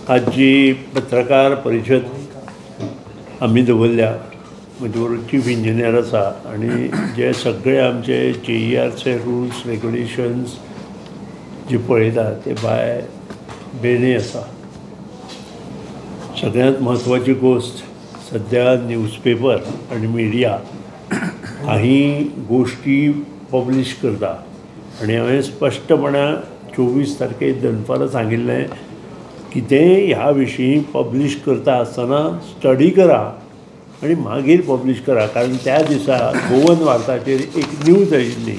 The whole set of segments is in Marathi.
आज जी पत्रकार परिशद आम्ही दवरल्या म्हजे बरोबर चीफ इंजिनियर आसा आनी जे सगळे आमचे JERचे रुल्स रेग्युलेशन्स जे पळयता ते बाय बेणे आसा. सगळ्यांत म्हत्वाची गोश्ट सद्या न्यूजपेपर आनी मिडिया काही गोश्टी पब्लीश करता आनी हांवें स्पश्टपणान 24 तारखेक दनपारां सांगिल्लें की तें ह्या विशीं पब्लीश करता आसतना स्टडी करा आनी मागीर पब्लीश करा. कारण त्या दिसा गोवन वार्ताचेर एक न्यूज आयिल्ली,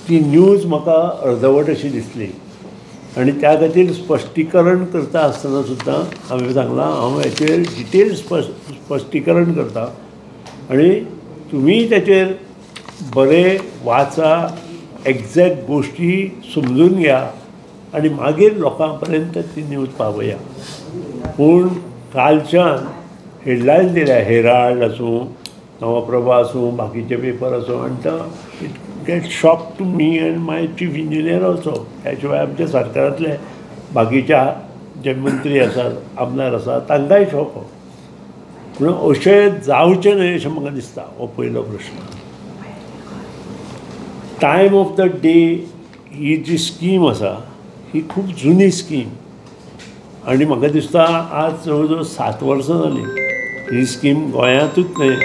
ती न्यूज म्हाका अर्दवट अशी दिसली आनी त्या खातीर स्पश्टीकरण करता आसतना सुद्दां हांवें सांगलां हांव हेचेर डिटेल स्पश्टीकरण करता आनी तुमी तेचेर बरें वाचा, एग्जॅक्ट गोश्टी समजून घ्या आनी मागीर लोकां पर्यंत ती न्यूज पावया. पूण कालच्यान हेडलायन दिल्या, हेराल्ड आसूं, नवप्रभा आसूं, बाकीचे पेपर आसूं, आनी तो it get shock to me and my chief engineer also. त्या शिवाय आमच्या सरकारांतले बाकीच्या जे मंत्री आसात, आमदार आसात, तांकांय शॉक हो. म्हणून अशें जावचें न्हय अशें म्हाका दिसता. हो पयलो प्रश्न. टायम ऑफ द डे ही जी स्कीम आसा ही खूब जुनी स्कीम आनी म्हाका दिसता आज जवळ जवळ 7 वर्सां जालीं. ही स्कीम गोंयांतूच न्हय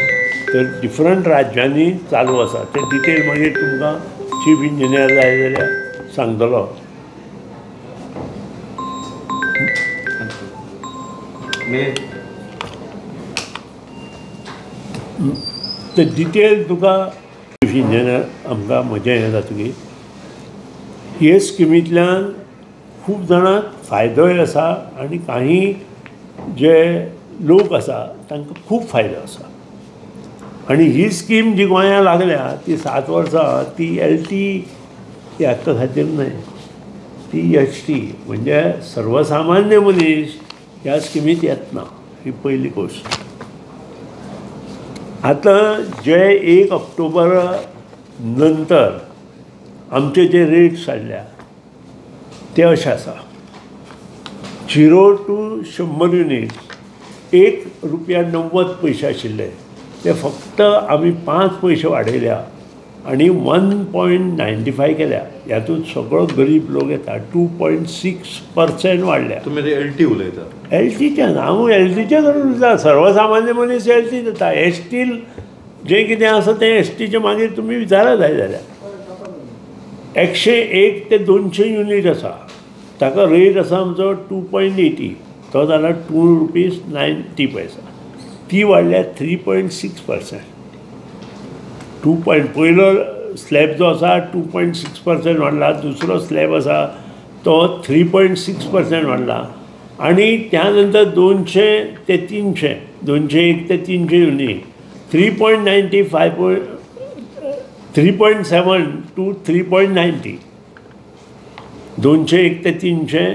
तर डिफरंट राज्यांनी चालू आसा. ते डिटेल मागीर तुमकां चीफ इंजिनियर जाय जाल्यार सांगतलो. ते डिटेल तुका चीफ इंजिनियर आमकां म्हजें हें जातकीर हे स्किमींतल्यान खूब जाणांक फायदोय आसा आनी काही जे लोक आसा तांकां खूब फायदो आसा. आनी ही स्कीम जी गोंयांत लागल्या ती 7 वर्सां ती LT ह्याच्या खातीर न्हय, ती HT म्हणजे सर्वसामान्य मनीस ह्या स्किमींत येतना. ही पयली गोश्ट. आतां जे 1 ऑक्टोबरा नंतर आमचे जे रेट्स हाडल्या ते अशें आसा. 0 to 100 युनिट्स ₹1.90 आशिल्ले ते फक्त आमी 5 पयशे वाडयल्या आनी 1.95 केल्या. हातूंत सगळो गरीब लोक येता. 2.6% वाडल्या. तुमी LT उलयता? LTच्यान हांव LTचे करून उलयता. सर्वसामान्य मनीस LT जाता. ST जें कितें आसा तें STचे मागीर तुमी विचारा जाय जाल्यार 101 ते 200 युनिट आसा. ताका रेट आसा आमचो 2.80. तो जाला ₹2.90. ती वाडल्या 3.6%. पयलो स्लॅब जो आसा 2.6% वाडला. दुसरो स्लॅब आसा तो 3.6% वाडला. आनी त्या नंतर 200 ते 300, 201 ते 300 युनिट 3.95 3.7 to 3.90. 201 ते 300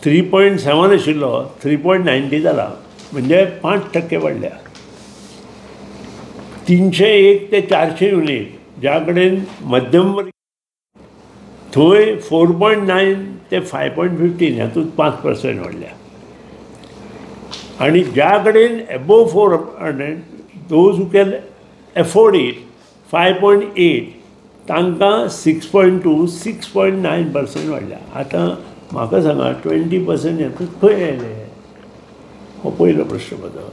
3.7 आशिल्लो 3.90 जाला म्हणजे 5% वाडल्या. 301 ते 400 युनिट ज्या कडेन मध्यम थंय 4.9 ते 5.15 हातूंत 5% वाडल्या. आनी ज्या कडेन above 400 those who can afford it 5.8 तांकां 6.2 6.9% वाडल्या. आतां म्हाका सांगा 20% हातूंत खंय येयले? हो पयलो प्रश्न म्हजो.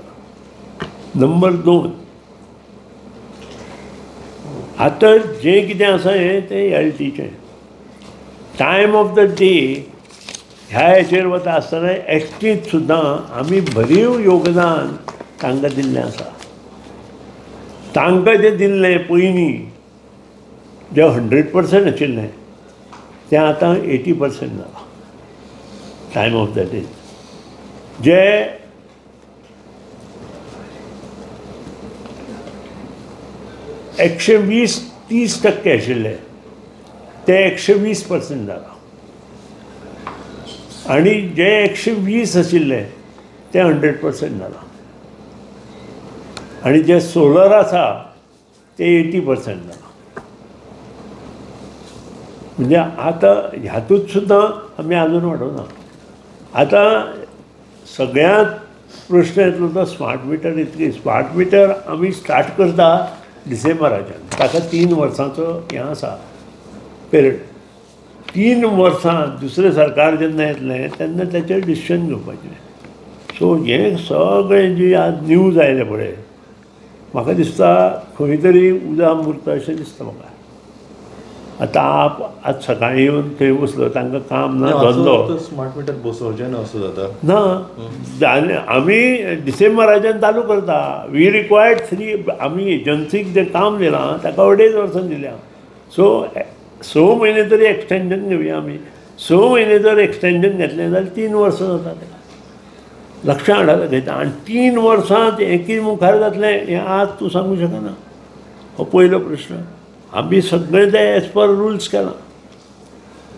नंबर 2, आतां जें कितें आसा हें तें LTचें. टायम ऑफ द डे ह्या हेचेर वता आसतना STंत सुद्दां आमी भरीव योगदान तांकां दिल्लें आसा. तांकां जें दिल्लें पयलीं जें 100% आशिल्लें तें आतां 80% जालां. टायम ऑफ द डे जे 120-30% आशिल्ले ते 120% जाला. आनी जे 120 आशिल्ले ते 100% जाला. आनी जे सोलर आसा ते 80% जाला. म्हणजे आतां ह्यातूंत सुद्दां आमी आजून वाडोवना. आतां सगळ्यात प्रश्न येतलो तो स्मार्ट मिटर इतली. स्मार्ट मिटर आमी स्टार्ट करता डिसेंबराच्यान, ताका 3 वर्सांचो हें आसा पिरियड. 3 वर्सां दुसरें सरकार जेन्ना येतलें तेन्ना तेचेर डिसिशन घेवपाचें. सो हें सगळें जी आज न्यूज आयले पळय, म्हाका दिसता खंय तरी उदाम उरता अशें दिसता म्हाका. आतां आज सकाळीं येवन थंय बसलो, तांकां काम ना धंदो स्मार्ट मिटर बसोवचें ना असो जाता ना. आमी डिसेंबराच्यान चालू करता. We required 3. आमी एजन्सीक जें काम दिलां ताका 2.5 वर्सां दिल्या. सो 6 म्हयने तरी एक्सटेंशन घेवया आमी. 6 म्हयने जर एक्सटेंशन घेतलें जाल्यार 3 वर्सां जाता तेका. लक्षांत हाडायला घेता. आनी 3 वर्सांत एकी मुखार जातलें हें आज तूं सांगूं शकना. हो पयलो प्रश्न. आमी सगळें तें एज पर रुल्स केलां,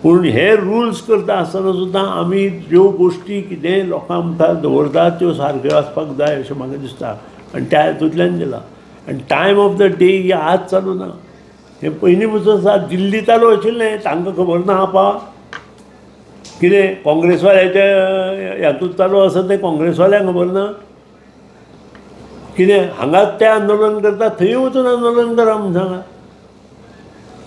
पूण हे रुल्स करता आसतना सुद्दां आमी ज्यो गोश्टी कितें लोकां मुखार दवरतात त्यो सारक्यो आसपाक जाय अशें म्हाका दिसता. आनी त्या हेतूंतल्यान दिलां. आनी टायम ऑफ द डे ही आज चालू ना. हें पयलीं पसून आसा. दिल्ली चालू आशिल्लें, तांकां खबर ना आपा कितें काँग्रेसवाल्याच्या हातूंत चालू आसा तें काँग्रेसवाल्यांक खबर ना कितें. हांगाच तें आंदोलन करता, थंय वचून आंदोलन करा म्हूण सांगा.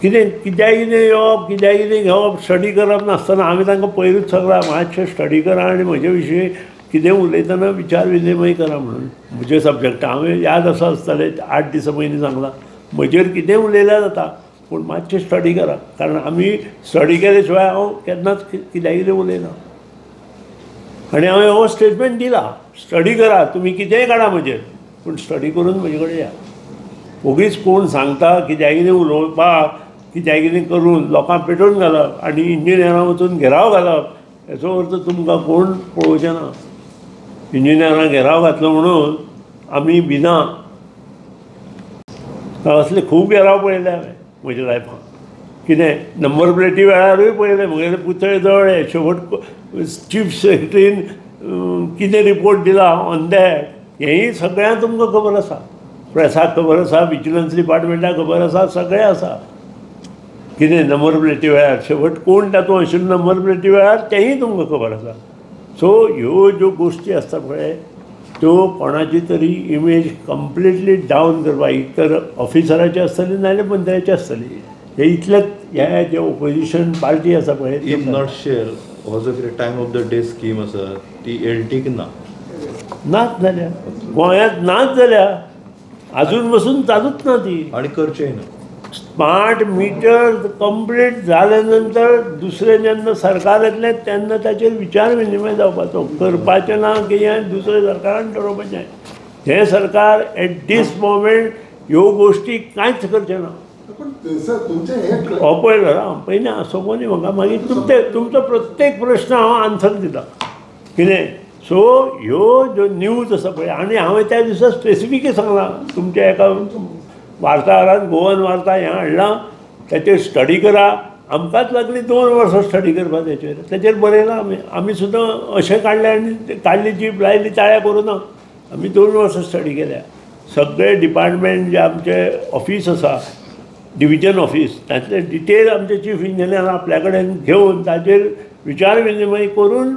कित्याक कितें येवप, कित्याक कितें घेवप, स्टडी करप नासतना आमी तांकां पयरूच सगळां मातशें स्टडी करा आनी म्हजे विशीं कितें उलयतना विचार विनिमय करा म्हणून. म्हजे सब्जेक्टा हांवें याद आसतलें 8 दिसां पयलीं सांगलां. म्हजेर कितें उलयल्यार जाता, पूण मातशें स्टडी करा. कारण आमी स्टडी केले शिवाय हांव केन्नाच कित्याक कितें उलयना. आनी हांवें हो स्टेटमेंट दिला, स्टडी करा, तुमी कितेंय काडा म्हजेर, पूण स्टडी करून म्हजे कडेन या. उगीच कोण सांगता कित्याक कितें उलोवपाक, कित्याक कितें करून लोकांक पेटोवन घालप आनी इंजिनियरां वचून घेराव घालप, हेचो अर्थ तुमकां कोण पळोवचें ना. इंजिनियरांक घेराव घातलो म्हणून आमी भिना. असले खूब घेराव पळयले हांवें म्हज्या लायफान. कितें नंबर प्लेटी वेळारूय पळयले, म्हगेले पुतळे जळ्ळे. शेवट चीफ सेक्रेटरीन कितें रिपोर्ट दिला ऑन दॅट हेंय सगळ्यांक तुमकां खबर आसा. प्रेसाक खबर आसा, विजिलन्स डिपार्टमेंटाक खबर आसा, सगळें आसा. कितें नंबर प्लेटी वेळार शेवट कोण तातूंत आशिल्लो नंबर प्लेटी वेळार तेंय तुमकां खबर आसा. सो ह्यो ज्यो गोश्टी आसता पळय त्यो कोणाची तरी इमेज कंप्लिटली डावन करपाक एक तर ऑफिसराची आसतली नाजाल्यार मंत्र्याची आसतली. हे इतलेंच हे जे ओपोजिशन पार्टी आसा पळय. इन नॉटशेल हो जो कितें time of the day scheme आसा ती एलटीक नाच जाल्या, गोंयांत नाच जाल्या, अजून पासून चालूच ना ती. आनी करचेंय ना. स्मार्ट मिटर कंप्लीट जाल्या नंतर दुसरें जेन्ना सरकार येतलें तेन्ना ताचेर विचार विनिमय जावपाचो. करपाचें ना की हें दुसऱ्या सरकारान ठरोवपाचें. हें सरकार एट दीस मोमेंट ह्यो गोश्टी कांयच करचें ना. हो पळयलो पयलीं सोंपोवन म्हाका मागीर तुमचो प्रत्येक प्रश्न हांव आन्सर दिता. कितें सो ह्यो ज्यो न्यूज आसा पळय, आनी हांवें त्या दिसा स्पेसिफिकली सांगलां तुमच्या एका वार्ताहरान गोवन वार्ता हें हाडलां, ताचेर स्टडी करा. आमकांच लागली 2 वर्सां स्टडी करपा ताचेर बरयलां आमी सुद्दां अशें काडलें आनी काडली जीप लायली ताळ्या करूं ना. आमी 2 वर्सां स्टडी केल्या. सगळे डिपार्टमेंट जे आमचे ऑफीस आसा, डिविजन ऑफीस, तातले डिटेल आमचे चीफ इंजिनियर आपल्या कडेन घेवन ताचेर विचार विनिमय करून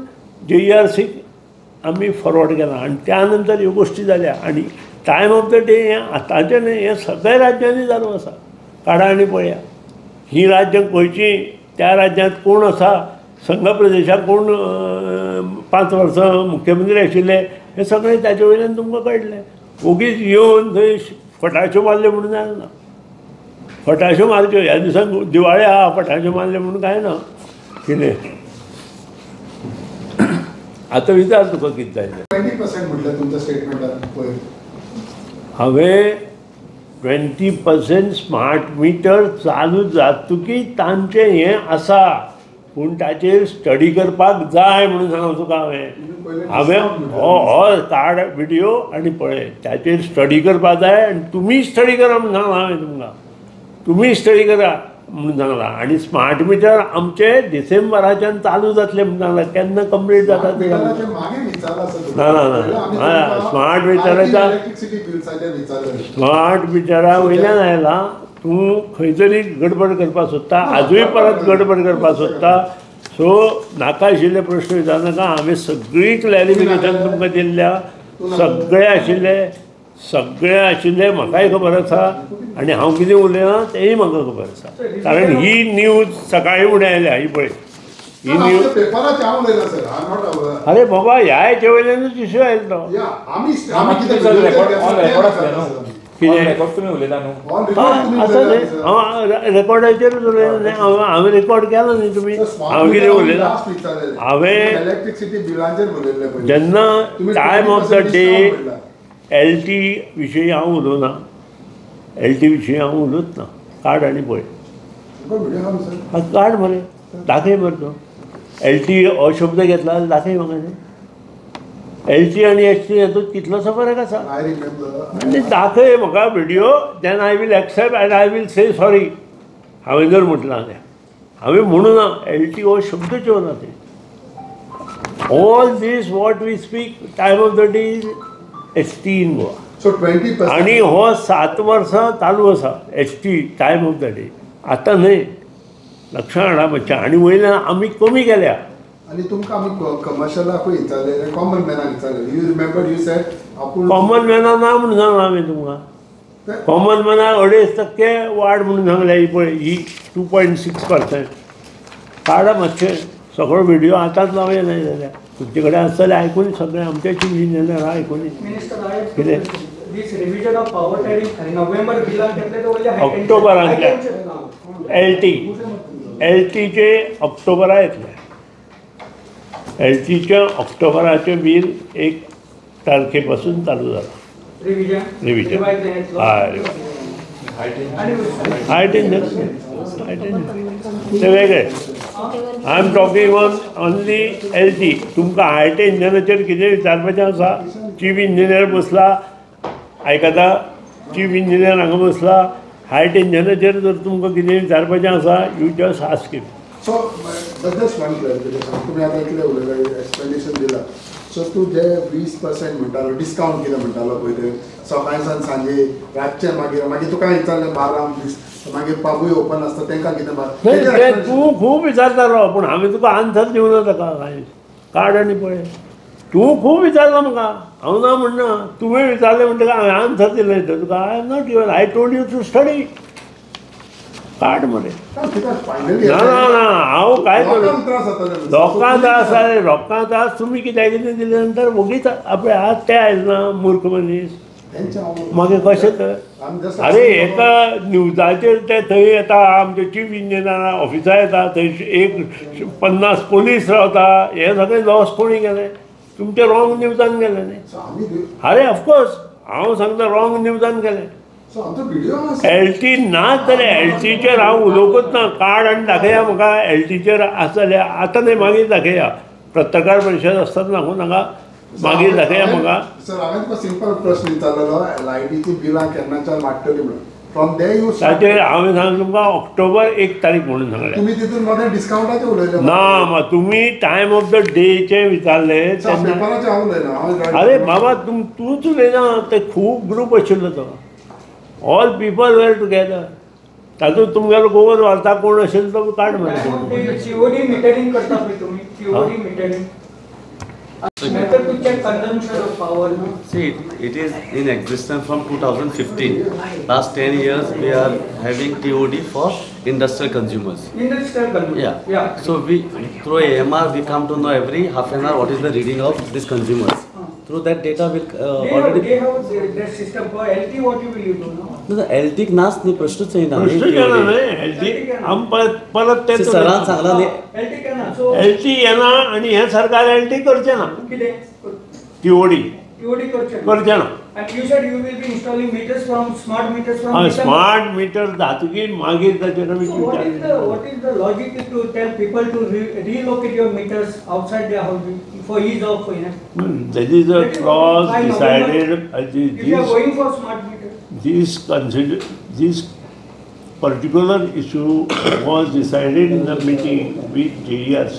JERCक आमी फॉरवर्ड केला. आनी त्या नंतर ह्यो गोश्टी जाल्या. आनी टायम ऑफ द डे हें आतांचें न्हय, हें सगळ्या राज्यांनी चालू आसा. काडा आनी पळया ही राज्यां खंयचीं, त्या राज्यांत कोण आसा, संघ प्रदेशाक कोण 5 वर्सां मुख्यमंत्री आशिल्ले, हें सगळें ताचे वयल्यान तुमकां कळटलें. ओगीच येवन थंय फटाश्यो मारल्यो म्हणून जायना. फटाश्यो मारच्यो ह्या दिसांक दिवाळी आहा, फटाश्यो मारले म्हणून कांय ना. कितें आतां विचार तुका कितें जाय तें. 20% म्हटलें तुमच्या स्टेटमेंटान पळय. हांवें 20% स्मार्ट मिटर चालू जातकीच तांचें हें आसा, पूण ताचेर स्टडी करपाक जाय म्हणून सांगला तुका हांवें हो काड व्हिडियो आनी पळय ताचेर स्टडी करपाक जाय. आनी तुमी स्टडी करा म्हणून सांगलां हांवें तुमकां. तुमी स्टडी करा म्हणून सांगलां. आनी स्मार्ट मिटर आमचे डिसेंबराच्यान चालू जातले म्हणून सांगलां. केन्ना कंप्लीट जाता ते ना ना ना. स्मार्ट मिटरा वयल्यान आयलां. तूं खंय तरी गडबड करपाक सोदता, आजूय परत गडबड करपाक सोदता. सो नाका आशिल्ले प्रश्न विचारनाका. हांवें सगळी क्लॅरिफिकेशन तुमकां दिल्ल्या. सगळे आशिल्ले म्हाकाय खबर आसा आनी हांव कितें उलयना तेंय म्हाका खबर आसा. कारण ही न्यूज सकाळी फुडें आयल्या ही पळय ही न्यूज. पेपराचे हांव उलयना sir, I am not aware. अरे बाबा ह्या हेचे वयल्यानूच इश्यू आयलो तो. या आमी कितें रेकॉर्ड तुम्ही उलयता न्हू. आसा रेकॉर्डाचेरूच उलयना. हांवें रेकॉर्ड केला न्ही तुमी. हांव कितें उलयना. हांवें इलेक्ट्रिसिटी बिलांचेर उलयल्ले जेन्ना time of the day LT विशयी हांव उलोवना. LT विशयी हांव उलोवच ना. काड आनी पळय काड मरे दाखय मरे तो. LT हो शब्द घेतला जाल्यार दाखय म्हाका. LT आनी HT हेतूंत कितलोसो फरक आसा. आनी दाखय म्हाका video. Then I will accept and I will say sorry. हांवें जर म्हटलां जाल्यार हांवें म्हणूं ना. LT हो शब्दच येवना ते. All this what we speak time of the day is HT in Goa. So 20% आनी हो 7 वर्सां चालू आसा HT time of the day. आतां न्हय लक्षां हाडा मातशें. आनी वयल्यान आमी कमी केल्या. आणि तुमकां आमी कमर्शियलाकूय विचारलेले, कॉमन मॅनाक विचारलेले. यू रिमेंबर यू सेड आपूण कॉमन मॅना ना म्हणून सांगला हांवें तुमकां. कॉमन मॅनाक 2.5% वाड म्हणून सांगल्या. ही पळय ही 2.6%. काडा मातशें सगळो व्हिडियो आतांच लावया नाही जाल्यार. तुमचे कडेन आसा जाल्यार आयकून सगळें आमच्या चीफ इंजिनियर आयकून कितें ऑक्टोबरांतल्या LTचे ऑक्टोबरा येतले. LTच्या ऑक्टोबराचें बील 1 तारखे पासून चालू जालां. रिव्हिजन हाय टेन्शन ते वेगळे. I am talking on only LT. तुमकां हाय टेन्शनाचेर कितें विचारपाचें आसा. चीफ इंजिनियर बसला आयकता. चीफ इंजिनियर हांगा बसला. हाय टेन्शनाचेर जर तुमकां कितें विचारपाचें आसा you just ask him. So just one clarification. तुमी आतां कितें उलयला एक्सप्लेनेशन दिला. सो तूं जे 20% म्हणटालो डिस्कावंट कितें म्हणटालो पळय ते सकाळच्यान सांजे रातचे मागीर तुका विचारलें 12 मागीर पबूय ओपन आसता तांकां कितें. तूं खूब विचारतालो पूण हांवें तुका आन्सर दिवना ताका कांय. काड आनी पळय तूं खूब विचारलो म्हाका. हांव ना म्हणना. तुवें विचारलें म्हणटकीर हांवें आन्सर दिलें तुका. I am not given. I told you to study. काड मरे. ना ना ना हांव काय लोकांक त्रास जाले. लोकांक त्रास तुमी कित्याक कितें दिले नंतर वगीच आपले आज ते आयले ना मूर्ख मनीस. मागीर कशें तर. अरे एका न्यूजाचेर ते थंय येता. आमचे चीफ इंजिनियर ऑफिसार येता. थंय 50 पोलीस रावता. हे सगळें लॉस कोणी केलें. तुमचे रॉंग न्यूजान गेले न्ही. अरे ऑफकोर्स हांव सांगता रॉंग न्यूजान गेलें. LT नाच जाल्यार LTचेर हांव उलोवंकच ना. काड आनी दाखया म्हाका. LTचेर आसा जाल्यार आतां न्हय मागीर दाखया. पत्रकार परिशद आसतना सांगूं नाका. मागीर दाखया म्हाका. सर हांवें तुका सिंपल प्रश्न विचारलेलो लायटीची बिलां केन्नाच्यान वाडटली म्हणून. फ्रॉम दे यू ताचेर हांवें सांगलें तुमकां ऑक्टोबर 1 तारीख म्हणून सांगलें. तुमी तितून मदें डिस्कावंटाचें उलयलें ना. तुम्ही टायम ऑफ द डेचे विचारलें तेन्ना. पेपराचें हांव उलयना. अरे बाबा तूंच उलयना. ते खूब ग्रूप आशिल्लो तो. ऑल पीपल वेर टुगेदर. तातूंत तुमगेलो गोवन वार्ता कोण असेल तो काड मरे. COD मिटरिंग करता पळय तुमी. COD metering. Method to check consumption of power. See, it is in existence from 2015. Last 10 years we are having TOD for industrial consumers. Industrial consumers. Yeah. So we through AMR we come to know every half an hour what is the reading of these consumers. Through that data will already. They have their system for LT. What you will do now? No, LT नाच न्ही प्रश्नच येना. प्रश्न केला न्ही. LT आम परत तेच सरान सांगला न्ही. LT केना. So LT येना आनी हे सरकार LT करचें ना. कितें TOD करचें ना. And you said you will be installing meters from smart meters from. Smart meter जातकीर मागीर ताचेर आमी So what is the logic to tell people to relocate your meters outside their house for ease of finance? That is a clause decided. If you are going for smart meters. This particular issue was decided in the meeting with JERC.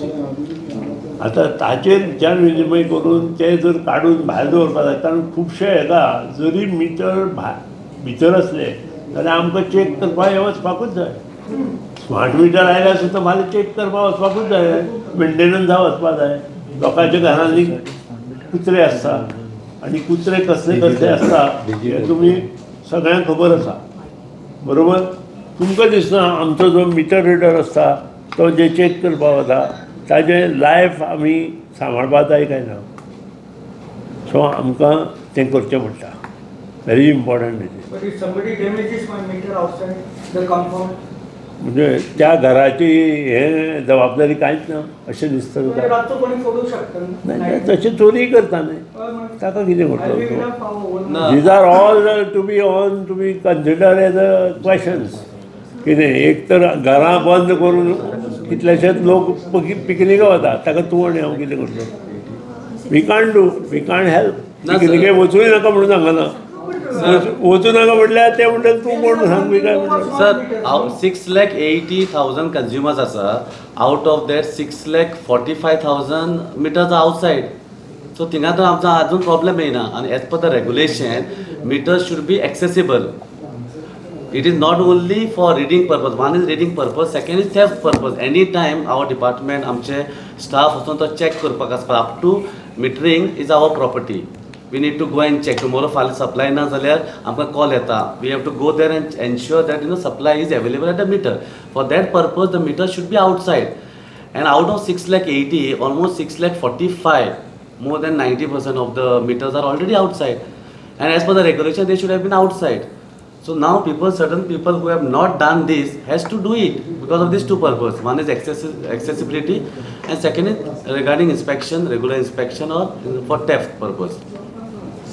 आता ताचेर विचार विनिमय करून ते जर काडून भायर दवरपाक जाय. कारण खुबशे हेका जरी मिटर भितर असले जाल्यार आमकां चॅक करपाक हे वचपाकूच जाय. स्मार्ट मिटर आयल्यार सुद्दां फाल्यां चॅक करपाक वचपाकूच जाय, मेंटेनन्सा वचपाक जाय. लोकांच्या घरांनी कुत्रे आसता आनी कुत्रे कसले कसले आसता हें तुमी सगळ्यांक खबर आसा, बरोबर. तुमकां दिसना आमचो जो मिटर रिडर आसता तो जे चॅक करपाक वता ताजें लायफ आमी सांबाळपा जाय काय ना. सो आमकां तें करचें पडटा, very important. But if somebody damages my meter outside the compound, म्हणजे त्या घराची हे जबाबदारी कांयच ना अशें दिसता तुका. रातचो कोणी फोडू शकता नाही तशें चोरी करता न्ही, ताका कितें करतलो. No. These are all to be consider as a questions. कितें एक तर घरां बंद करून कितलेशेच लोक पिकनिका वता, ताका तूं आनी हांव कितें करतलो. We can't help. पिकनिके वचूंय नाका म्हणून सांगना, वचूं नाका म्हटल्यार ते म्हणटात तूं कोण सांग काय म्हणटा. Sir, 6,80,000 consumers are, out of that 6,45,000 meters are outside. So थिंगा तर आमचा अजून प्रॉब्लेम येना. आणि as per the regulation meters should be accessible. It is not only for reading purpose. One is reading purpose, second is theft purpose. Any time our department, आमचे staff वचून तो check करपाक आसता. Up to metering is our property. We need to go and check. Tomorrow फाल्यां supply ना जाल्यार आमकां call येता. We have to go there and ensure that supply is available at the meter. For that purpose, the meter should be outside. And out of 6,80,000, almost 6,45,000, more than 90% of the meters are already outside. And as per the regulation, they should have been outside. So now certain people who have not done this has to do it because of these two purposes. One is accessibility, and second is regarding inspection, regular inspection, or for theft purpose.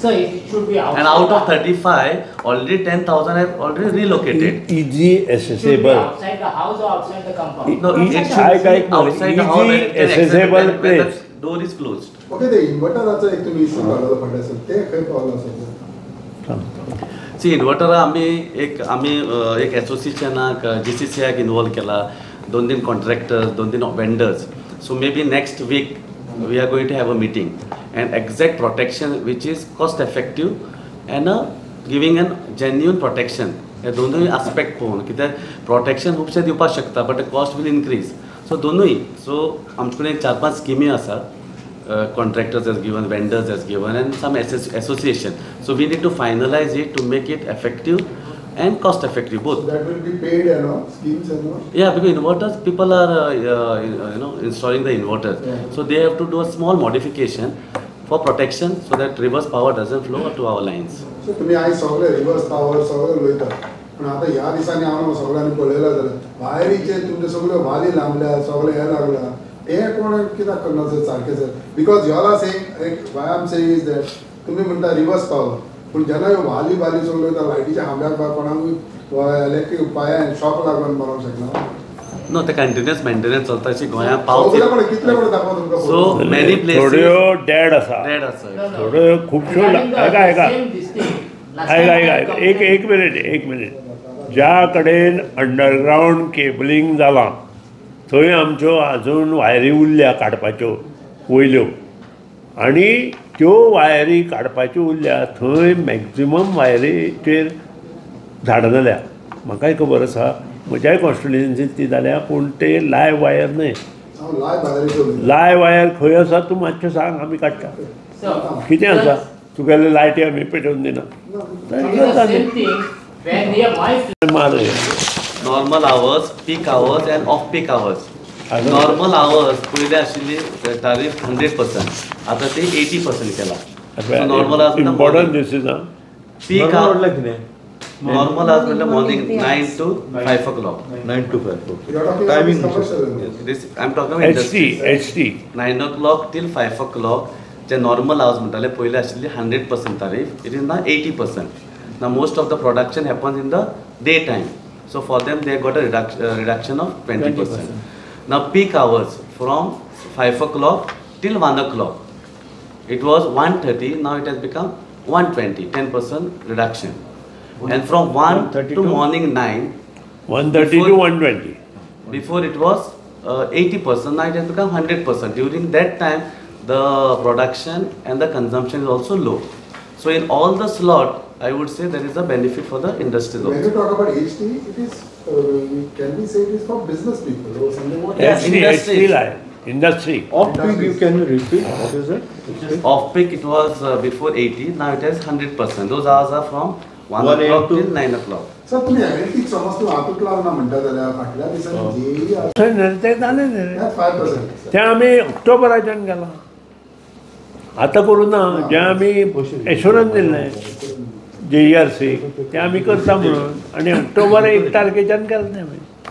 So it should be outside. And out of 35, already 10,000 have already relocated. Easy It should be accessible. outside the house or outside the compound. No, it should be outside the house where it can access when the door is closed. Okay, ते इन्व्हर्टराचो एक तुमी इश्यू काडलो फंडा सर, ते खंय पावलो सर? सी इन्वर्टर आमी एक एसोसिएशनाक GCCक इन्वॉल्व केला, 2-3 contractors, 2-3 vendors. So may be next week we are going to have a meeting and exact protection which is cost effective and giving an genuine protection. हे दोनूय आस्पेक्ट पळोवन, कित्याक प्रोटेक्शन खुबशे दिवपाक शकता but cost will increase. So दोनूय. सो आमचे कडेन 4-5 स्किमी आसा. Contractors has given, vendors has given, and some association. So we need to finalize it to make it effective and cost effective both. That will be paid and all schemes and all. Yeah, because inverters, people are installing the inverters. Yeah. So they have to do a small modification for protection so that reverse power doesn't flow to our lines. So तुम्ही आज सगळे रिवर्स पॉवर सगळे उलयता, पण आता ह्या दिसांनी हांव सगळ्यांनी पळयला जाल्यार वायरीचे तुमचे सगळे वाली लांबल्या, सगळे हे लागला. हे कोण कित्याक करना सर सारकें sir? Because you all are saying, why I am saying is that तुम्ही म्हणटा रिवर्स पॉवर, पूण जेन्ना ह्यो वाली सगळ्यो वयता लायटीच्या खांब्याक बा कोणाकूय इलेक्ट्रीक पांयान शॉक लागून मरोंक शकना. No, the continuous maintenance चलता अशी गोंयांत पावस. कितले पडे दाखवा तुमकां. So many places थोड्यो डेड आसा, dead आसा. थोड्यो खुबश्यो एक मिनिट. ज्या कडेन अंडरग्रावंड केबलिंग जालां थंय आमच्यो आजून वायरी उरल्या काडपाच्यो वयल्यो, आनी त्यो वायरी काडपाच्यो उरल्या थंय मॅक्झिमम वायरीचेर झाडां जाल्या. म्हाकाय खबर आसा, म्हज्याय कॉन्स्टिट्युएन्सींत ती जाल्या, पूण ते लायव्ह वायर न्हय. लायव्ह वायर खंय आसा तूं मातशें सांग, आमी काडटा. कितें आसा तुगेले लायटी आमी पेटोवन दिना. Normal hours, peak hours and off peak hours. Normal hours पयलीं आशिल्ली तारीफ 100%, आतां ते 80% केला. So normal hours important this is peak hours normal hours म्हटल्यार morning 9 to 5 o'clock. 9 to 5. Timing. This I'm talking about HT 9 o'clock till 5 o'clock. जे normal hours म्हणटाले पयलीं आशिल्ली 100% तारीफ, it is now 80%. Now most of the production happens in the daytime. So for them they got a reduction of 20%. Now peak hours from 5 o'clock till 1 o'clock. It was 130, now it has become 120, 10% reduction. And from 1 to morning 9, 130 to 120. Before it was 80%, now it has become 100%. During that time, the production and the consumption is also low. So in all the slot, I would say there is a benefit for the industries When also. you talk about HT, it is can we say it is for business people or something? What Yes. ST आहे industry. Off peak, you can repeat what is it? Off peak it was before 80, now it is 100%. Those hours are from 1 1 o'clock AM to- till 9 o'clock. Sir तुम्ही एलटी समज तूं हातूंत लागना म्हणटा जाल्यार फाटल्या दिसांनी जेई ते जाले न्ही. 5%. ते आमी ऑक्टोबराच्यान गेला. आतां करूं ना. जे आमी एश्युरन्स दिल्लें JERC ते आमी करता म्हणून आनी ऑक्टोबर 1 तारखेच्यान केलें तें आमी.